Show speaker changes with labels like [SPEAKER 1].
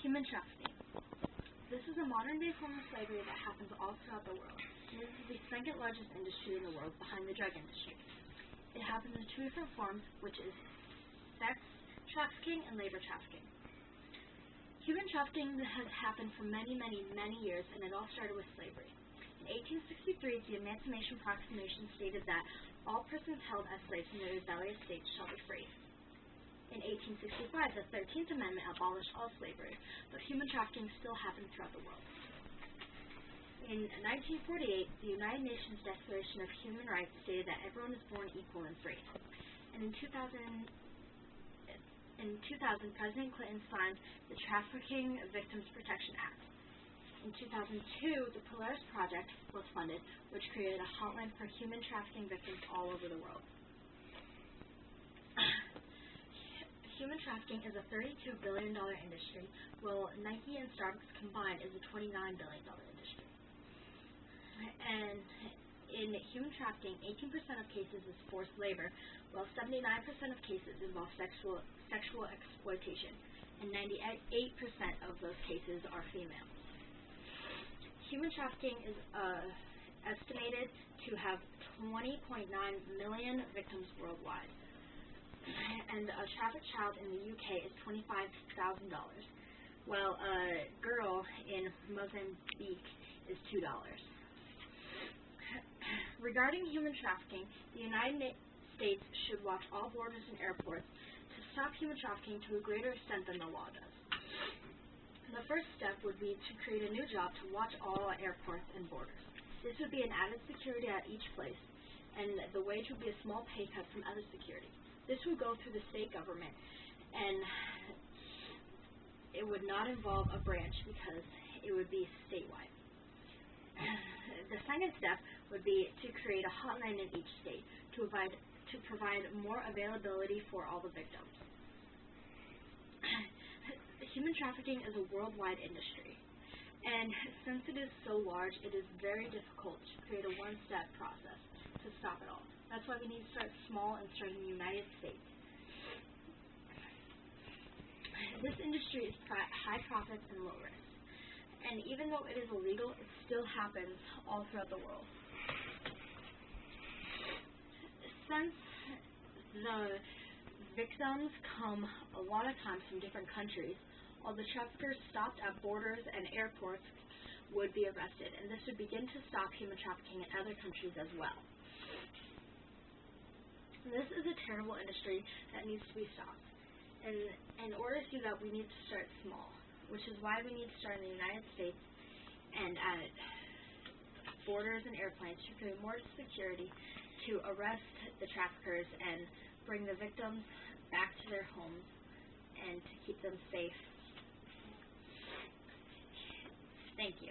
[SPEAKER 1] Human trafficking. This is a modern-day form of slavery that happens all throughout the world. And this is the second largest industry in the world behind the drug industry. It happens in two different forms, which is sex trafficking and labor trafficking. Human trafficking has happened for many, many, many years, and it all started with slavery. In 1863, the Emancipation Proclamation stated that all persons held as slaves in their rebellious states shall be free. In 1865, the 13th Amendment abolished all slavery, but human trafficking still happens throughout the world. In 1948, the United Nations Declaration of Human Rights stated that everyone is born equal and free. And in 2000, President Clinton signed the Trafficking Victims Protection Act. In 2002, the Polaris Project was funded, which created a hotline for human trafficking victims all over the world. Human trafficking is a $32 billion industry, while Nike and Starbucks combined is a $29 billion industry. And in human trafficking, 18% of cases is forced labor, while 79% of cases involve sexual exploitation, and 98% of those cases are female. Human trafficking is estimated to have 20.9 million victims worldwide. And a trafficked child in the UK is $25,000, while a girl in Mozambique is $2. Regarding human trafficking, the United States should watch all borders and airports to stop human trafficking to a greater extent than the law does. The first step would be to create a new job to watch all airports and borders. This would be an added security at each place, and the wage would be a small pay cut from other security. This would go through the state government, and it would not involve a branch because it would be statewide. The second step would be to create a hotline in each state to provide more availability for all the victims. Human trafficking is a worldwide industry, and since it is so large, it is very difficult to create a one-step process to stop it all. That's why we need to start small and start in the United States. This industry is high profits and low risk. And even though it is illegal, it still happens all throughout the world. Since the victims come a lot of times from different countries, all the traffickers stopped at borders and airports would be arrested, and this would begin to stop human trafficking in other countries as well. This is a terrible industry that needs to be stopped. And in order to do that, we need to start small, which is why we need to start in the United States and at borders and airplanes to create more security to arrest the traffickers and bring the victims back to their homes and to keep them safe. Thank you.